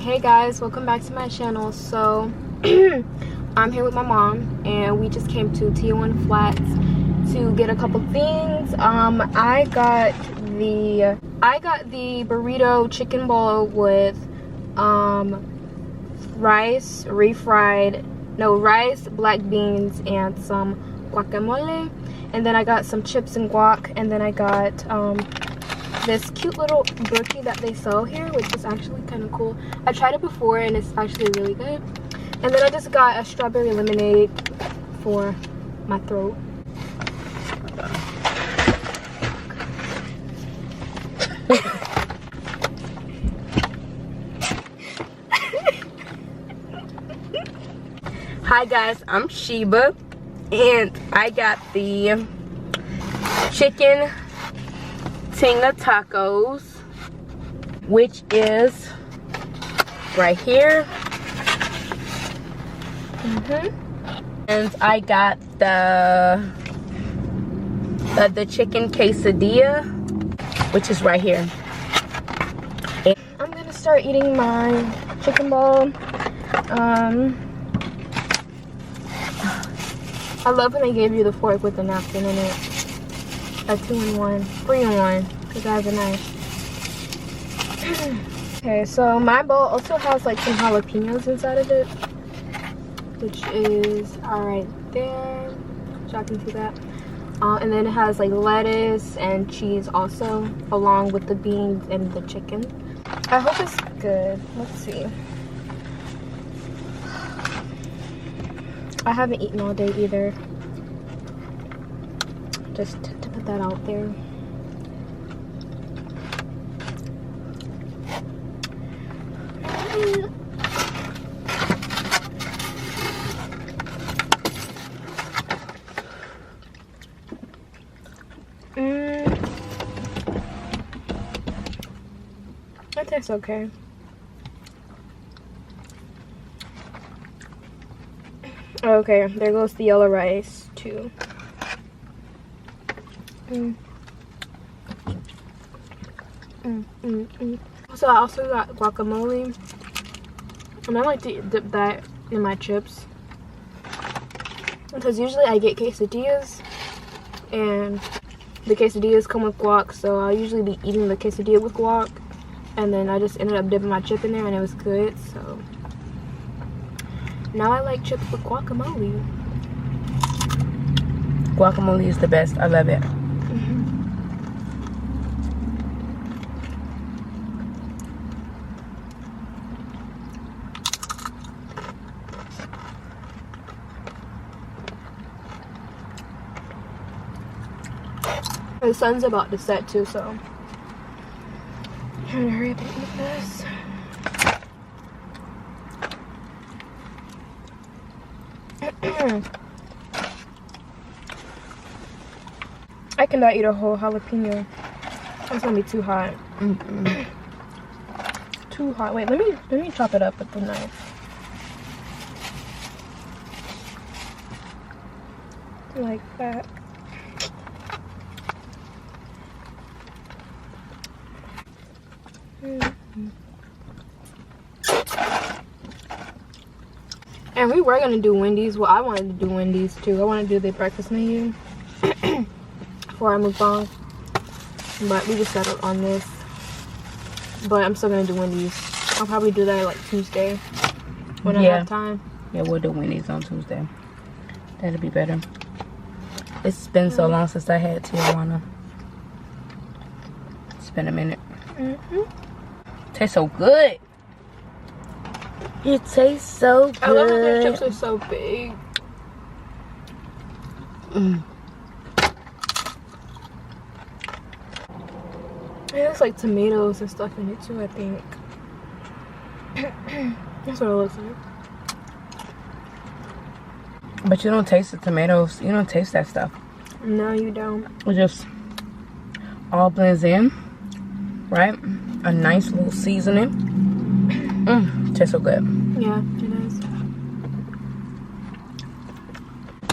Hey guys, welcome back to my channel. So I'm here with my mom and we just came to Tijuana Flats to get a couple things. I got the burrito chicken bowl with rice, rice, black beans, and some guacamole. And then I got some chips and guac, and then I got this cute little brookie that they sell here, which is actually kind of cool. I tried it before and it's actually really good. And then I just got a strawberry lemonade for my throat. Hi guys, I'm Sheba and I got the chicken tinga tacos, which is right here. And I got the chicken quesadilla, which is right here. And I'm gonna start eating my chicken bowl. I love when they gave you the fork with the napkin in it. A 2-in-1, 3-in-1, because I have a knife. Okay, so my bowl also has like some jalapenos inside of it, which is right there. Y'all can see that. And then it has like lettuce and cheese also, along with the beans and the chicken. I hope it's good. Let's see. I haven't eaten all day either. Just to put that out there. That tastes okay. Okay, there goes the yellow rice too. So I also got guacamole, and I like to dip that in my chips because usually I get quesadillas and the quesadillas come with guac, so I'll usually be eating the quesadilla with guac, and then I just ended up dipping my chip in there and it was good. So now I like chips with guacamole. guacamole is the best. I love it. The sun's about to set too, so I'm trying to hurry up and eat this. I cannot eat a whole jalapeno. It's gonna be too hot. Too hot. Wait, let me chop it up with the knife. Like that. And we were gonna do Wendy's. Well, I wanted to do Wendy's too. I want to do the breakfast menu for our mukbang, but we just settled on this. But I'm still gonna do Wendy's. I'll probably do that like Tuesday when I have time. Yeah, we'll do Wendy's on Tuesday. That'll be better. It's been so long since I had Tijuana. It's been a minute. Tastes so good. It tastes so good. I love that their chips are so big. It looks like tomatoes and stuff in it too, I think. That's what it looks like. But you don't taste the tomatoes. You don't taste that stuff. No, you don't. It just all blends in, right? A nice little seasoning. Tastes so good. Yeah, it is.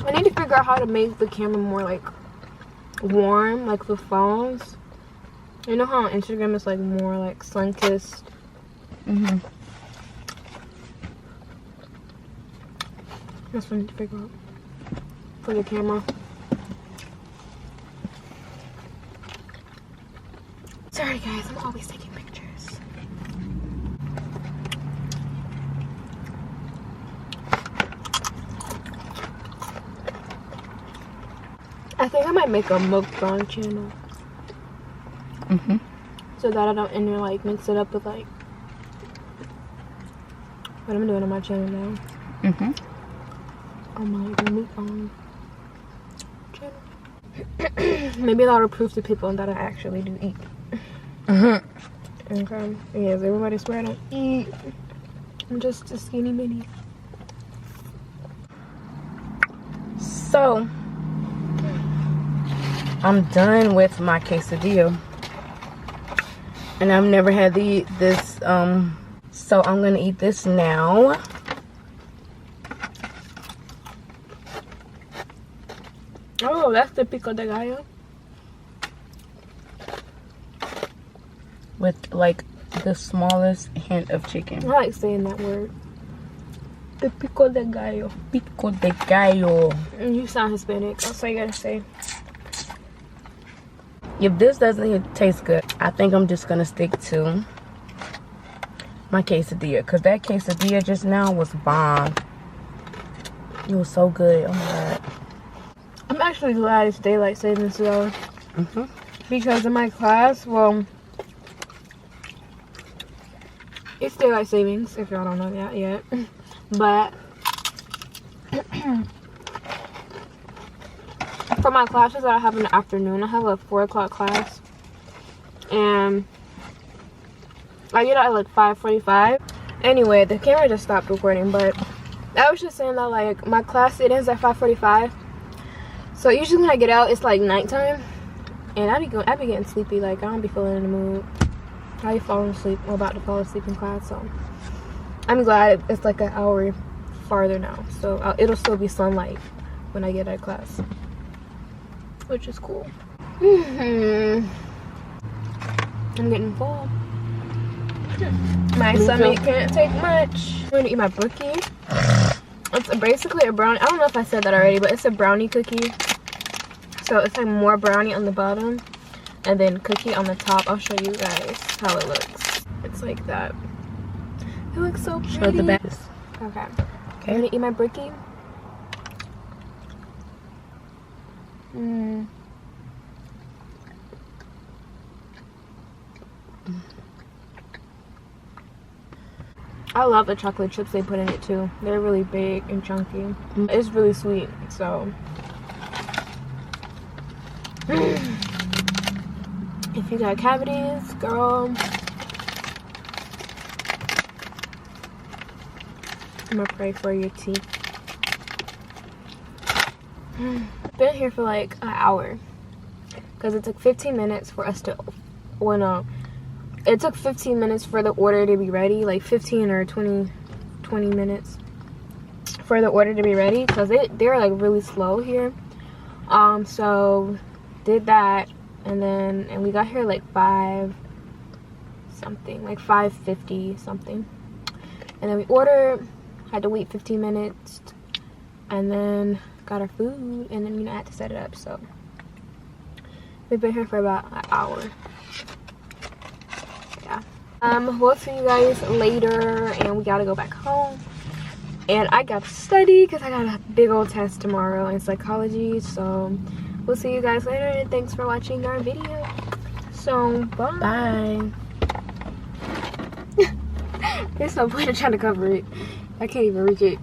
I need to figure out how to make the camera more like warm, like the phones. You know how on Instagram it's like more like sun-kissed? That's what I need to figure out for the camera. Sorry guys, I'm always taking pictures. I think I might make a mukbang channel. So that I don't like mix it up with like what I'm doing on my channel now. On my mukbang channel. Maybe that'll prove to people that I actually do eat. Okay. Yes, everybody swear I don't eat. I'm just a skinny mini. So I'm done with my quesadilla. And I've never had this, so I'm gonna eat this now. Oh, that's the pico de gallo. With like the smallest hint of chicken. I like saying that word. The pico de gallo. Pico de gallo. You sound Hispanic. That's all you gotta say. If this doesn't taste good, I think I'm just gonna stick to my quesadilla, because that quesadilla just now was bomb. It was so good. Oh my god. I'm actually glad it's daylight savings though. Because in my class, well, it's daylight savings if y'all don't know that yet. But for my classes that I have in the afternoon, I have a 4 o'clock class. And I get out at like 5:45. Anyway, the camera just stopped recording, but I was just saying that like my class, it ends at 5:45. So usually when I get out, it's like nighttime. And I be getting sleepy, like I don't be feeling in the mood. I be falling asleep. I'm about to fall asleep in class, so I'm glad it's like an hour farther now. So it'll still be sunlight when I get out of class, which is cool. I'm getting full. My stomach can't take much. I'm gonna eat my brookie. It's basically a brownie. I don't know if I said that already, but it's a brownie cookie. So it's like more brownie on the bottom and then cookie on the top. I'll show you guys how it looks. It's like that. It looks so pretty. Show the back. Okay. I'm gonna eat my brookie. I love the chocolate chips they put in it too. They're really big and chunky. It's really sweet, so if you got cavities, girl, I'm gonna pray for your teeth. Been here for like an hour because it took 15 minutes for us to, it took 15 minutes for the order to be ready, like 15 or 20 minutes for the order to be ready, because they're like really slow here. So did that, and we got here like 5 something, like 5:50 something, and then we ordered, had to wait 15 minutes, and then got our food, and then I had to set it up. So we've been here for about an hour. Yeah. We'll see you guys later, and we gotta go back home, and I got to study because I got a big old test tomorrow in psychology. So we'll see you guys later, and thanks for watching our video. So bye. There's no point in trying to cover it. I can't even reach it.